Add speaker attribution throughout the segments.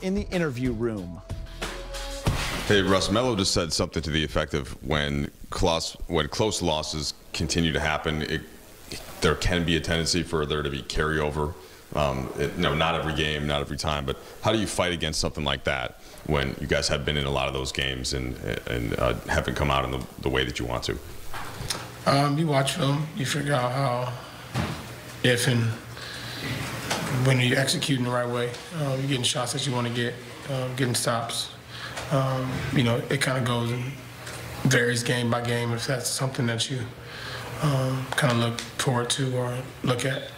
Speaker 1: in the interview room.
Speaker 2: Hey, Russ, Melo just said something to the effect of when close losses continue to happen, there can be a tendency for there to be carryover. Not every game, not every time, but how do you fight against something like that when you guys have been in a lot of those games and haven't come out in the way that you want to?
Speaker 3: You watch film, you figure out how, if and when you're executing the right way, you're getting shots that you want to get, getting stops. It kind of goes and varies game by game if that's something that you kind of look forward to or look at.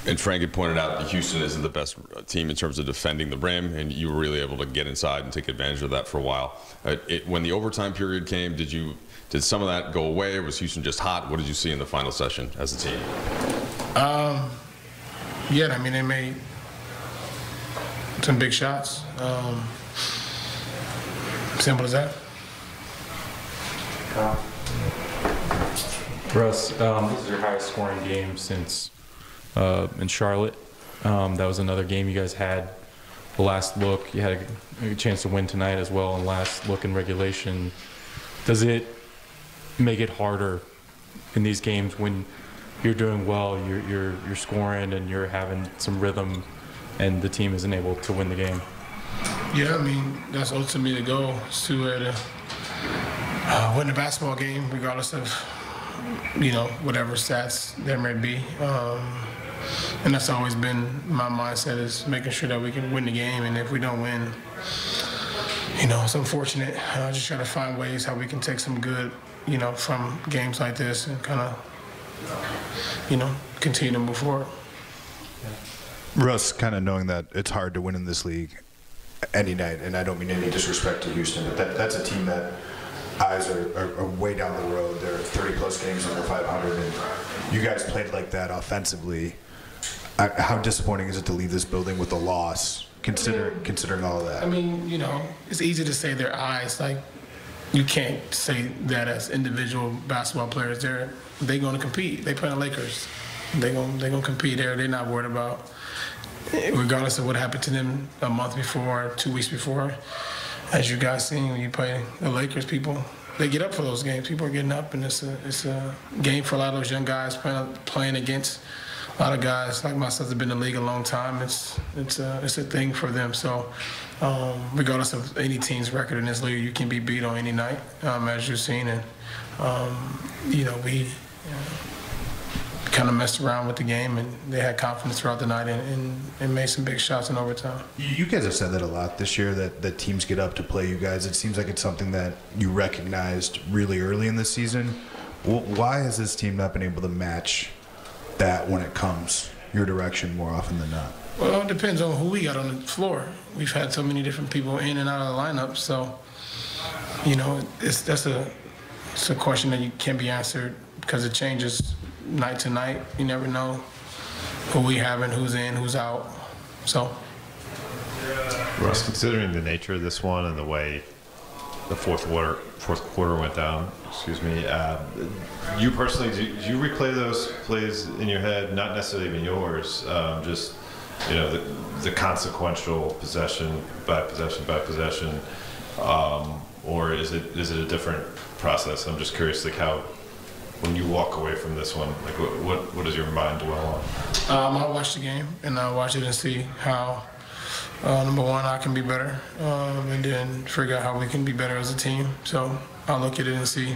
Speaker 2: And Frank had pointed out that Houston isn't the best team in terms of defending the rim, and you were really able to get inside and take advantage of that for a while. When the overtime period came, did some of that go away, or was Houston just hot? What did you see in the final session as a team?
Speaker 3: Yeah, they made some big shots. Simple as that.
Speaker 4: Russ, this is your highest scoring game since in Charlotte. That was another game you guys had the last look. You had a chance to win tonight as well, and last look in regulation. Does it make it harder in these games when you're doing well, you're scoring and you're having some rhythm, and the team isn't able to win the game?
Speaker 3: Yeah, that's ultimately the goal, is to win the basketball game, regardless of, whatever stats there may be. And that's always been my mindset, is making sure that we can win the game. And if we don't win, it's unfortunate. I just try to find ways how we can take some good, from games like this and kind of, continue to move forward.
Speaker 5: Russ, kind of knowing that it's hard to win in this league any night, and I don't mean any disrespect to Houston, but that's a team that eyes are way down the road. They're 30-plus games under 500, and you guys played like that offensively. How disappointing is it to leave this building with a loss, considering all of that?
Speaker 3: It's easy to say their eyes. Like, you can't say that as individual basketball players. They're going to compete. They play the Lakers. They're gonna compete there. They're not worried about, regardless of what happened to them a month before, 2 weeks before. As you guys seen, when you play the Lakers, they get up for those games. People are getting up, and it's a game for a lot of those young guys playing against a lot of guys like myself that have been in the league a long time. It's a thing for them. So regardless of any team's record in this league, you can be beat on any night, as you've seen. And we kind of messed around with the game, and they had confidence throughout the night and made some big shots in overtime.
Speaker 5: You guys have said that a lot this year, that teams get up to play you guys. It seems like it's something that you recognized really early in the season. Why has this team not been able to match that when it comes your direction more often than not?
Speaker 3: Well, it depends on who we got on the floor. We've had so many different people in and out of the lineup, so it's a question that can't be answered because it changes night to night. You never know who we have and who's in, who's out. So,
Speaker 6: Russ, considering the nature of this one and the way the fourth quarter went down, you personally, do you replay those plays in your head? Not necessarily even yours, just the consequential possession by possession, or is it a different process? I'm just curious, how, when you walk away from this one, what does your mind dwell on?
Speaker 3: I watch the game, and I watch it and see how, number one, I can be better, and then figure out how we can be better as a team. So I'll look at it and see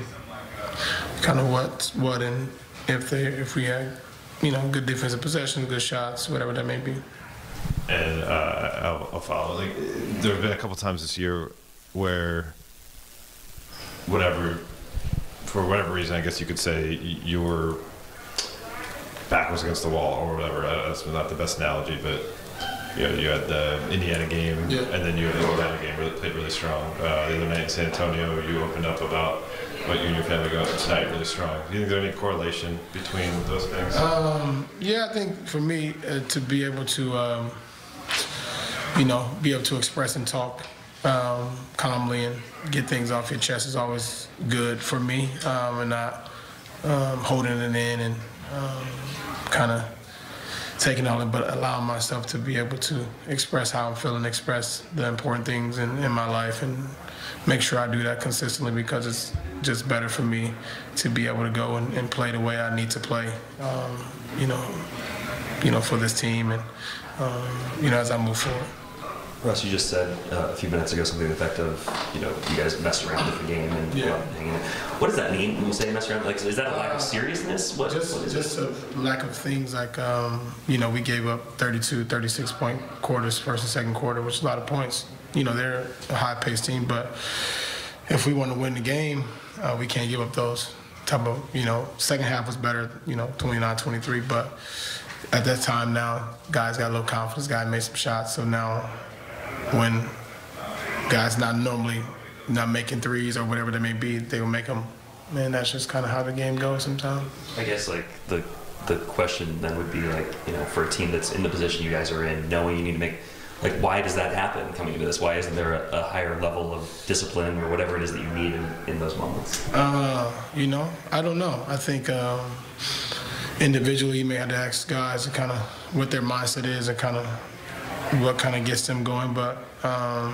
Speaker 3: kind of what and if we had, good defensive possessions, good shots, whatever that may be.
Speaker 6: And I'll follow. There have been a couple times this year where for whatever reason, I guess you could say your back was against the wall or whatever. That's not the best analogy, but you had the Indiana game,
Speaker 3: yeah,
Speaker 6: and then you had the Indiana game where they played really strong. The other night in San Antonio, you opened up about what you and your family got tonight really strong. Do you think there's any correlation between those things?
Speaker 3: Yeah, I think for me to be able to, be able to express and talk calmly and get things off your chest is always good for me, and not holding it in and kind of taking all it, but allowing myself to be able to express how I'm feeling, express the important things in my life, and make sure I do that consistently, because it's just better for me to be able to go and play the way I need to play, for this team and, as I move forward.
Speaker 1: Russ, you just said a few minutes ago something to the effect of, you guys messed around with the game and hanging in. What does that mean when you say mess around? Like, is that a lack of seriousness? What is
Speaker 3: just a lack of things like, we gave up 32, 36-point quarters first and second quarter, which is a lot of points. They're a high-paced team, but if we want to win the game, we can't give up those type of, second half was better, 29-23, but at that time now, guys got a little confidence, guys made some shots, so now when guys not making threes or whatever they may be, they will make them. Man, that's just kind of how the game goes sometimes.
Speaker 1: I guess like the question then would be like, for a team that's in the position you guys are in, knowing you need to make, like, why does that happen coming into this? Why isn't there a higher level of discipline or whatever it is that you need in those moments?
Speaker 3: I don't know. I think individually you may have to ask guys kind of what their mindset is and kind of what kind of gets them going, but I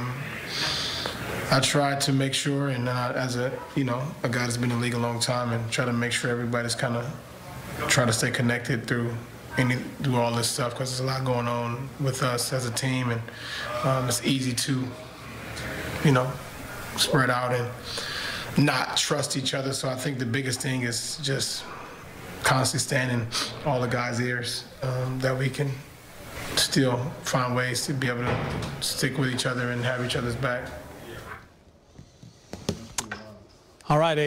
Speaker 3: try to make sure, and as a guy that's been in the league a long time, and try to make sure everybody's kind of trying to stay connected through all this stuff, because there's a lot going on with us as a team, and it's easy to spread out and not trust each other. So I think the biggest thing is just constantly standing in all the guys' ears, that we can still find ways to be able to stick with each other and have each other's back.
Speaker 7: All right,